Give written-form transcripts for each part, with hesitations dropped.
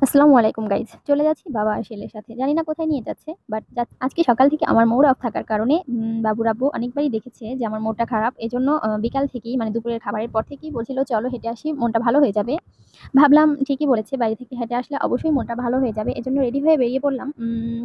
আসসালামু আলাইকুম গাইজ, চলে যাচ্ছি বাবা আর ছেলের সাথে। জানি না কোথায় নিয়ে যাচ্ছে, বাট আজকে সকাল থেকে আমার মুড অফ থাকার কারণে বাবুর আব্বু অনেকবারই দেখেছে যে আমার মুডটা খারাপ। এজন্য বিকাল থেকেই মানে দুপুরের খাবারের পর থেকেই বলছিল চলো হেঁটে আসি, মনটা ভালো হয়ে যাবে। ভাবলাম ঠিকই বলেছে, বাড়ি থেকে হেঁটে আসলে অবশ্যই মনটা ভালো হয়ে যাবে। এজন্য রেডি হয়ে বেরিয়ে পড়লাম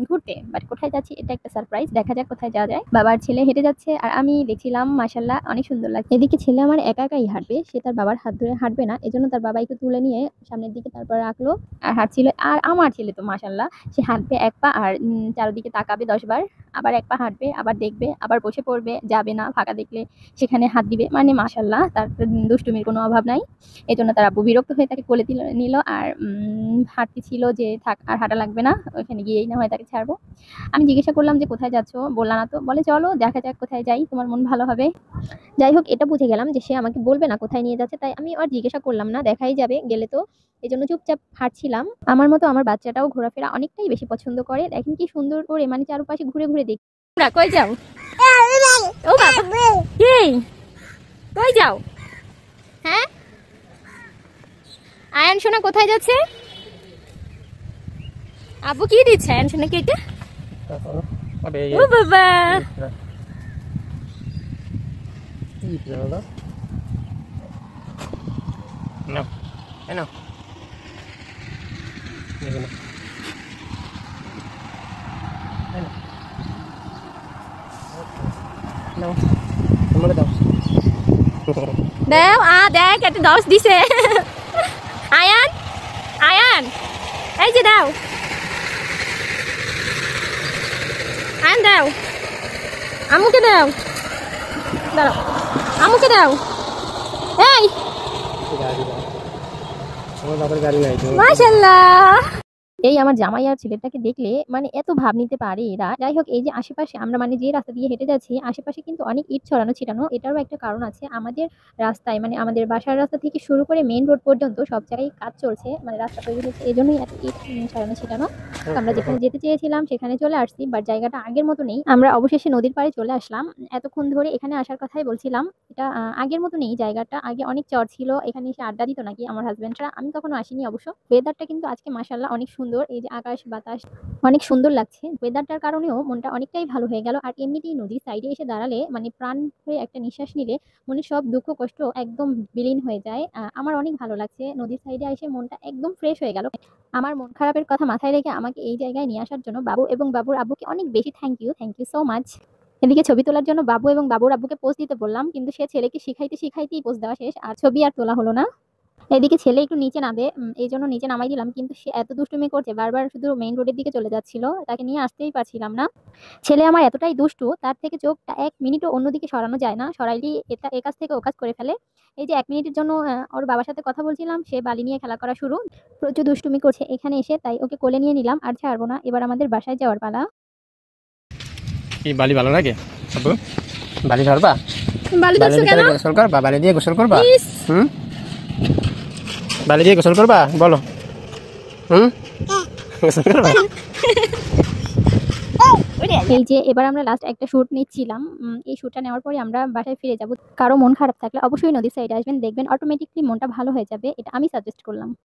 ঘুরতে। বাট কোথায় যাচ্ছি এটা একটা সারপ্রাইজ, দেখা যাক কোথায় যাওয়া যায়। বাবার ছেলে হেঁটে যাচ্ছে আর আমি দেখছিলাম, মাশাল্লাহ অনেক সুন্দর লাগছে। এদিকে ছেলে আমার একা একাই হাঁটবে, সে তার বাবার হাত ধরে হাঁটবে না, এজন্য তার বাবা একটু তুলে নিয়ে সামনের দিকে তারপর রাখলো আর হাঁটছিল। আর আমার ছেলে তো মাশাল্লাহ, সে হাঁটবে এক পা আর চারদিকে তাকাবে 10 বার, আবার এক পা হাঁটবে, আবার দেখবে, আবার বসে পড়বে, যাবে না ফাঁকা দেখলে সেখানে হাত দিবে। মানে মাশাল্লাহ, তার দুষ্টুমির কোনো অভাব নাই। এজন্য তার আব্বু বিরক্ত হয়ে তাকে কোলে নিল আর হাঁটতেছিল যে থাক আর হাঁটা লাগবে না, ওইখানে গিয়েই না হয় তাকে ছাড়বো। আমি জিজ্ঞাসা করলাম যে কোথায় যাচ্ছ, বললা না তো। বলে চলো দেখা যাক কোথায় যাই, তোমার মন ভালো হবে। যাই হোক, এটা বুঝে গেলাম যে সে আমাকে বলবে না কোথায় নিয়ে যাচ্ছে, তাই আমি আর জিজ্ঞাসা করলাম না, দেখাই যাবে গেলে তো। এই জন্য চুপচাপ হাঁটছিলাম। আমার মতো আমার বাচ্চাটাও ঘোরাফেরা অনেকটাই বেশি পছন্দ করে। দেখেন কি সুন্দর করে মানে চারপাশে ঘুরে ঘুরে দেখি। কই যাও? ও বাবা, এই কই যাও? হ্যাঁ, আয়ান সোনা কোথায় যাচ্ছে? আব্বু কি দিচ্ছে আয়ান সোনাকে এটা? ও বাবা, No, no. No, তোমার দাও। দাও দেখ একটা 10 দিছে। আয়ান, আয়ান এই যে দাও, আয়ান দাও, আম্মুকে দাও, দাও আম্মুকে দাও। এই গাড়ি দাও। তোমার বাবার গাড়ি নাই তো। মাশাআল্লাহ, এই আমার জামাই আর ছেলেটাকে দেখলে মানে এত ভাব নিতে পারে এরা। যাই হোক, এই যে আশেপাশে আমরা মানে যে রাস্তা দিয়ে হেঁটে যাচ্ছি, আশেপাশে কিন্তু অনেক ইট ছড়ানো ছিটানো। এটারও একটা কারণ আছে, আমাদের রাস্তায় মানে আমাদের বাসার রাস্তা থেকে শুরু করে মেইন রোড পর্যন্ত সব জায়গায় কাজ চলছে, মানে রাস্তা তৈরি হচ্ছে, এই জন্যই এত ইট ছড়ানো ছিটানো। আমরা যেখানে যেতে চেয়েছিলাম সেখানে চলে আসছি, বাট জায়গাটা আগের মতো নেই। আমরা অবশেষে নদীর পাড়ে চলে আসলাম। এতক্ষণ ধরে এখানে আসার কথাই বলছিলাম। এটা আগের মতো নেই জায়গাটা, আগে অনেক চর ছিল, এখানে এসে আড্ডা দিত নাকি আমার হাজবেন্ডরা। আমি কখনো আসিনি অবশ্য। ওয়েদারটা কিন্তু আজকে মাশাআল্লাহ অনেক সুন্দর, এই যে আকাশ বাতাস অনেক সুন্দর লাগছে। ওয়েদারটার কারণেও মনটা অনেকটাই ভালো হয়ে গেল। আর এমনিতেই নদীর সাইডে এসে দাঁড়ালে মানে প্রাণ হয়ে একটা নিঃশ্বাস নিলে মনে সব দুঃখ কষ্ট একদম বিলীন হয়ে যায়। আমার অনেক ভালো লাগছে, নদীর সাইডে এসে মনটা একদম ফ্রেশ হয়ে গেল। আমার মন খারাপের কথা মাথায় রেখে আমাকে এই জায়গায় নিয়ে আসার জন্য বাবু এবং বাবুর আব্বুকে অনেক বেশি থ্যাংক ইউ সো মাচ। এদিকে ছবি তোলার জন্য বাবু এবং বাবুর আব্বুকে পোজ দিতে বললাম, কিন্তু সে ছেলেকে শিখাইতে শিখাইতেই পোজ দেওয়া শেষ, আর ছবি আর তোলা হলো না। এদিকে ছেলে একটু নিচে নামবে, এই জন্য নিচে নামাই দিলাম, কিন্তু সে এত দুষ্টুমি করছে, বারবার শুধু মেইন রোডের দিকে চলে যাচ্ছিল, তাকে নিয়ে আসতেই পারছিলাম না। ছেলে আমার এতটাই দুষ্টু, তার থেকে চোখটা 1 মিনিটও অন্যদিকে সরানো যায় না, সরাইলেই এটা এ কাজ থেকে ও কাজ করে ফেলে। এই যে 1 মিনিটের জন্য ওর বাবার সাথে কথা বলছিলাম, সে বালি নিয়ে খেলা করা শুরু। প্রচুর দুষ্টুমি করছে এখানে এসে, তাই ওকে কোলে নিয়ে নিলাম আর ছাড়বো না। এবার আমাদের বাসায় যাওয়ার পালা। কি বালি ভালো লাগে? আব্বু বালি ধরবা? বালি বালির ধরছো কেন? ভিতরে গোসল করবা? বালি দিয়ে গোসল করবা? ইস, হুম, বালি দিয়ে গোসল করবা বলো? হুম, গোসল করবা? এই যে এবার আমরা লাস্ট একটা শুট নিচ্ছিলাম। এই শুটটা নেওয়ার পরে আমরা বাসায় ফিরে যাব। কারো মন খারাপ থাকলে অবশ্যই নদীর সাইডে আসবেন, দেখবেন অটোমেটিকলি মনটা ভালো হয়ে যাবে, এটা আমি সাজেস্ট করলাম।